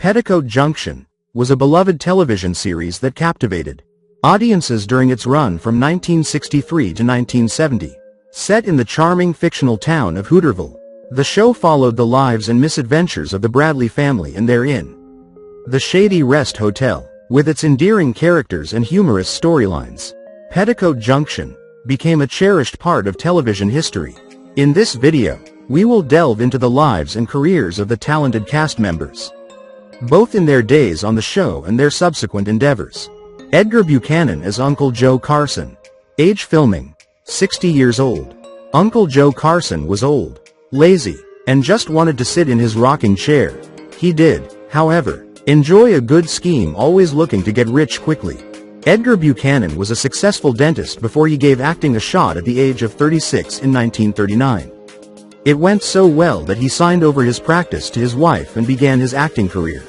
Petticoat Junction was a beloved television series that captivated audiences during its run from 1963 to 1970. Set in the charming fictional town of Hooterville, the show followed the lives and misadventures of the Bradley family and their inn, the Shady Rest Hotel. With its endearing characters and humorous storylines, Petticoat Junction became a cherished part of television history. In this video, we will delve into the lives and careers of the talented cast members, both in their days on the show and their subsequent endeavors. Edgar Buchanan as Uncle Joe Carson. Age filming, 60 years old. Uncle Joe Carson was old, lazy, and just wanted to sit in his rocking chair. He did, however, enjoy a good scheme, always looking to get rich quickly. Edgar Buchanan was a successful dentist before he gave acting a shot at the age of 36 in 1939. It went so well that he signed over his practice to his wife and began his acting career.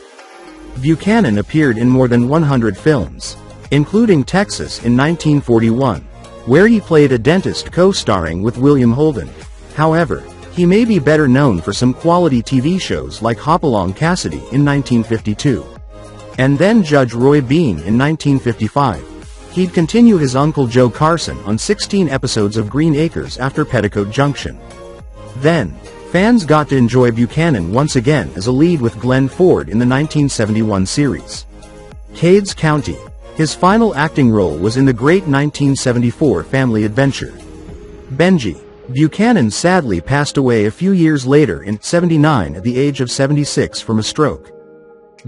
Buchanan appeared in more than 100 films, including Texas in 1941, where he played a dentist co-starring with William Holden. However, he may be better known for some quality TV shows like Hopalong Cassidy in 1952, and then Judge Roy Bean in 1955. He'd continue his Uncle Joe Carson on 16 episodes of Green Acres after Petticoat Junction. Then, fans got to enjoy Buchanan once again as a lead with Glenn Ford in the 1971 series Cades County. His final acting role was in the great 1974 family adventure Benji. Buchanan sadly passed away a few years later in '79 at the age of 76 from a stroke.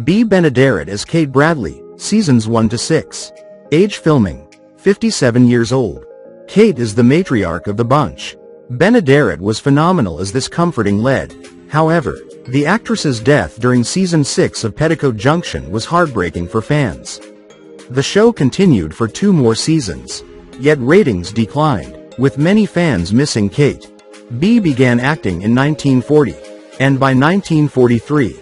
Bea Benaderet as Kate Bradley, seasons 1 to 6. Age filming, 57 years old. Kate is the matriarch of the bunch. Benaderet was phenomenal as this comforting lead. However, the actress's death during season 6 of Petticoat Junction was heartbreaking for fans. The show continued for 2 more seasons, yet ratings declined, with many fans missing Kate. Bea began acting in 1940, and by 1943,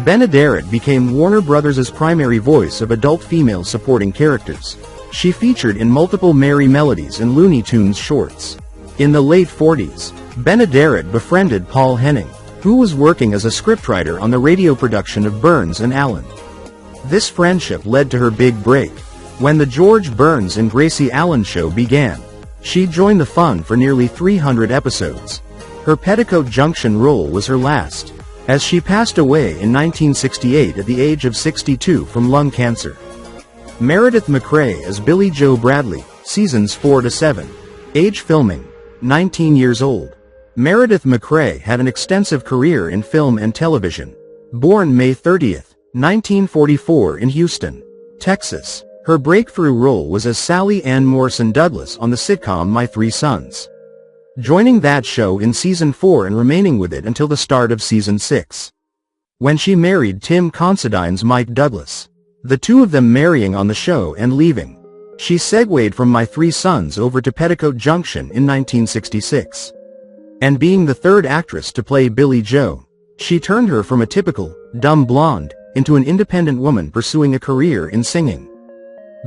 Benaderet became Warner Brothers' primary voice of adult female supporting characters. She featured in multiple Merry Melodies and Looney Tunes shorts. In the late 40s, Benaderet befriended Paul Henning, who was working as a scriptwriter on the radio production of Burns and Allen. This friendship led to her big break. When the George Burns and Gracie Allen show began, she joined the fun for nearly 300 episodes. Her Petticoat Junction role was her last, as she passed away in 1968 at the age of 62 from lung cancer. Meredith MacRae as Billy Joe Bradley, seasons 4 to 7. Age filming, 19 years old. Meredith MacRae had an extensive career in film and television. Born May 30, 1944 in Houston, Texas. Her breakthrough role was as Sally Ann Morrison Douglas on the sitcom My Three Sons, joining that show in season 4 and remaining with it until the start of season 6, when she married Tim Considine's Mike Douglas. The two of them marrying on the show and leaving, she segued from My Three Sons over to Petticoat Junction in 1966. And being the third actress to play Billy Joe, she turned her from a typical, dumb blonde, into an independent woman pursuing a career in singing.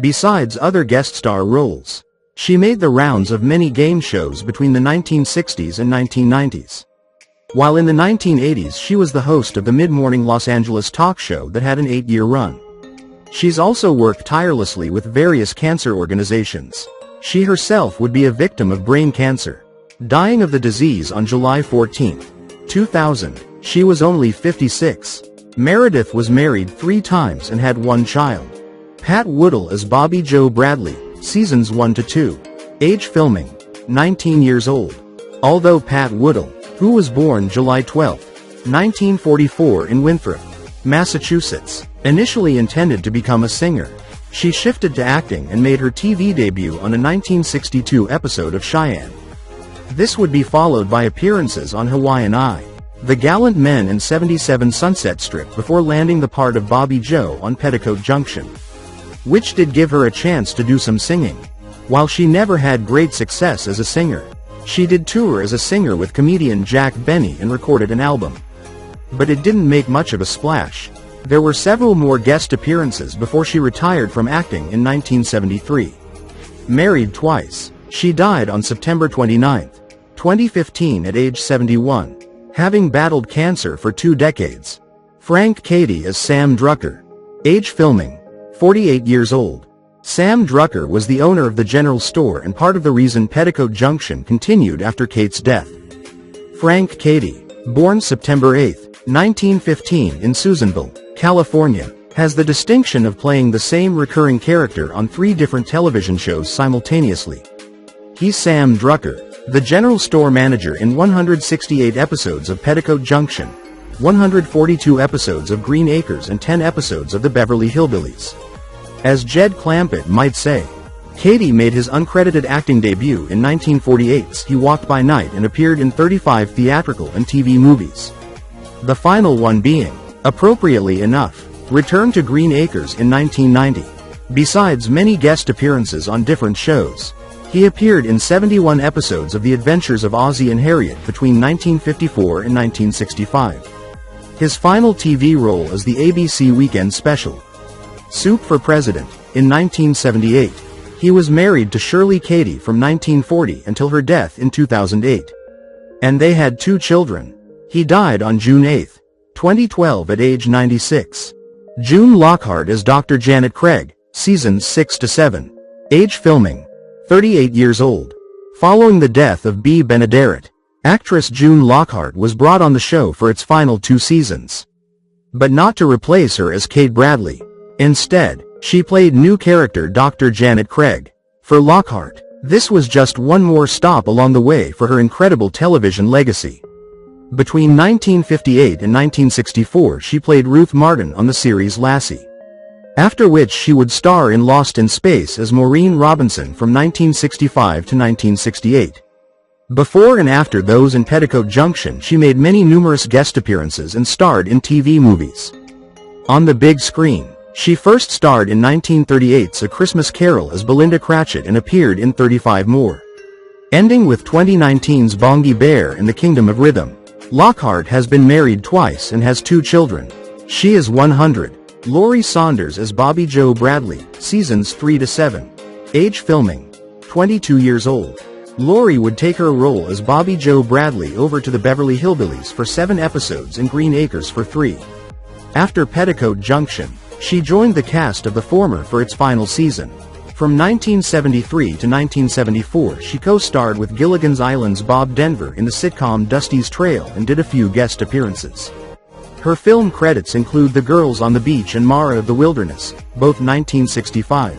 Besides other guest star roles, she made the rounds of many game shows between the 1960s and 1990s. While in the 1980s she was the host of the mid-morning Los Angeles talk show that had an 8-year run. She's also worked tirelessly with various cancer organizations. She herself would be a victim of brain cancer, dying of the disease on July 14, 2000. She was only 56. Meredith was married 3 times and had 1 child. Pat Woodell as Bobby Joe Bradley, seasons 1 to 2. Age filming, 19 years old. Although Pat Woodell, who was born July 12, 1944 in Winthrop, Massachusetts, initially intended to become a singer, she shifted to acting and made her TV debut on a 1962 episode of Cheyenne. This would be followed by appearances on Hawaiian Eye, The Gallant Men and 77 Sunset Strip before landing the part of Bobby Joe on Petticoat Junction, which did give her a chance to do some singing. While she never had great success as a singer, she did tour as a singer with comedian Jack Benny and recorded an album. But it didn't make much of a splash. There were several more guest appearances before she retired from acting in 1973. Married twice, she died on September 29, 2015 at age 71, having battled cancer for 2 decades. Frank Cady as Sam Drucker. Age filming, 48 years old. Sam Drucker was the owner of the general store and part of the reason Petticoat Junction continued after Kate's death. Frank Cady, born September 8, 1915 in Susanville, California, has the distinction of playing the same recurring character on 3 different television shows simultaneously. He's Sam Drucker, the general store manager in 168 episodes of Petticoat Junction, 142 episodes of Green Acres and 10 episodes of the Beverly Hillbillies. As Jed Clampett might say, Cady made his uncredited acting debut in 1948's He Walked by Night and appeared in 35 theatrical and TV movies. The final one being, appropriately enough, Return to Green Acres in 1990. Besides many guest appearances on different shows, he appeared in 71 episodes of The Adventures of Ozzie and Harriet between 1954 and 1965. His final TV role is the ABC Weekend Special, Soup for President, in 1978. He was married to Shirley Cady from 1940 until her death in 2008. And they had 2 children. He died on June 8, 2012 at age 96. June Lockhart as Dr. Janet Craig, seasons 6 to 7. Age filming, 38 years old. Following the death of Bea Benaderet, actress June Lockhart was brought on the show for its final 2 seasons. But not to replace her as Kate Bradley. Instead, she played new character Dr. Janet Craig. For Lockhart, this was just one more stop along the way for her incredible television legacy. Between 1958 and 1964 she played Ruth Martin on the series Lassie. After which she would star in Lost in Space as Maureen Robinson from 1965 to 1968. Before and after those in Petticoat Junction she made many numerous guest appearances and starred in TV movies. On the big screen, she first starred in 1938's A Christmas Carol as Belinda Cratchit and appeared in 35 more. Ending with 2019's Bongie Bear and the Kingdom of Rhythm. Lockhart has been married twice and has 2 children. She is 100. Laurie Saunders as Bobby Jo Bradley, seasons 3 to 7. Age filming, 22 years old. Laurie would take her role as Bobby Jo Bradley over to the Beverly Hillbillies for 7 episodes and Green Acres for 3. After Petticoat Junction, she joined the cast of the former for its final season. From 1973 to 1974 she co-starred with Gilligan's Island's Bob Denver in the sitcom Dusty's Trail and did a few guest appearances. Her film credits include The Girls on the Beach and Mara of the Wilderness, both 1965.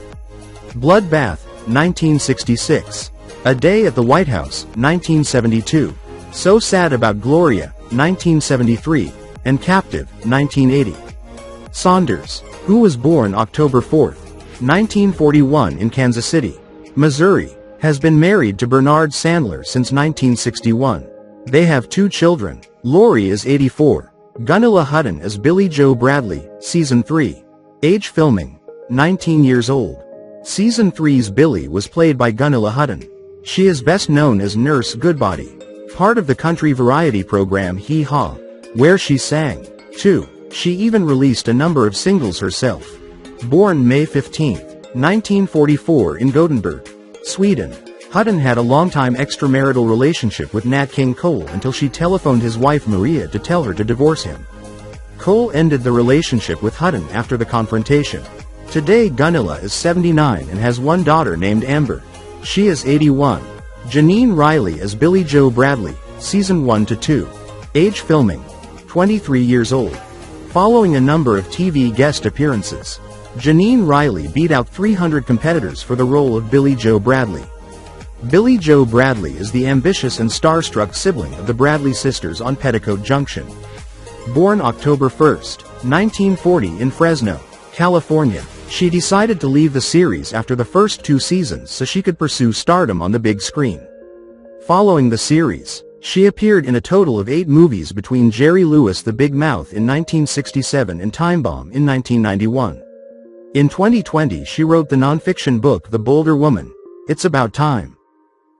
Bloodbath, 1966. A Day at the White House, 1972. So Sad About Gloria, 1973, and Captive, 1980. Saunders, who was born October 4, 1941 in Kansas City, Missouri, has been married to Bernard Sandler since 1961. They have 2 children. Laurie is 84. Gunilla Hutton as Billy Jo Bradley, Season 3. Age filming, 19 years old. Season 3's Billy was played by Gunilla Hutton. She is best known as Nurse Goodbody, part of the country variety program Hee Haw, where she sang, too. She even released a number of singles herself. Born May 15, 1944 in Gothenburg, Sweden, Hutton had a long-time extramarital relationship with Nat King Cole until she telephoned his wife Maria to tell her to divorce him. Cole ended the relationship with Hutton after the confrontation. Today Gunilla is 79 and has 1 daughter named Amber. She is 81. Jeannine Riley as Billy Jo Bradley, Season 1 to 2. Age filming, 23 years old. Following a number of TV guest appearances, Jeannine Riley beat out 300 competitors for the role of Billy Jo Bradley. Billy Jo Bradley is the ambitious and starstruck sibling of the Bradley sisters on Petticoat Junction. Born October 1, 1940 in Fresno, California, she decided to leave the series after the first 2 seasons so she could pursue stardom on the big screen. Following the series, she appeared in a total of 8 movies between Jerry Lewis' The Big Mouth in 1967 and Time Bomb in 1991. In 2020 she wrote the nonfiction book The Bolder Woman, It's About Time.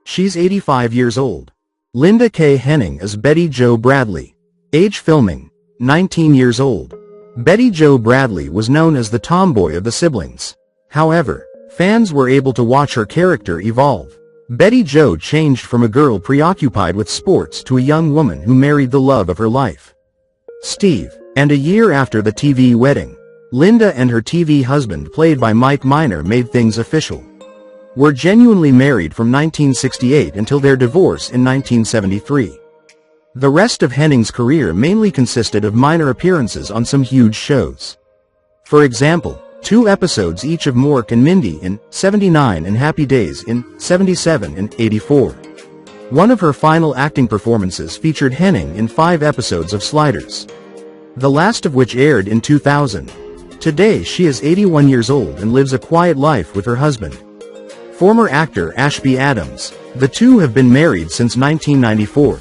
She's 85 years old. Linda K. Henning as Betty Jo Bradley. Age filming, 19 years old. Betty Jo Bradley was known as the tomboy of the siblings. However, fans were able to watch her character evolve. Betty Jo changed from a girl preoccupied with sports to a young woman who married the love of her life. Steve, And a year after the TV wedding, Linda and her TV husband, played by Mike Minor, made things official. Were genuinely married from 1968 until their divorce in 1973. The rest of Henning's career mainly consisted of minor appearances on some huge shows. For example, 2 episodes each of Mork and Mindy in '79 and Happy Days in '77 and '84. One of her final acting performances featured Henning in 5 episodes of Sliders, the last of which aired in 2000. Today she is 81 years old and lives a quiet life with her husband, former actor Ashby Adams. The two have been married since 1994.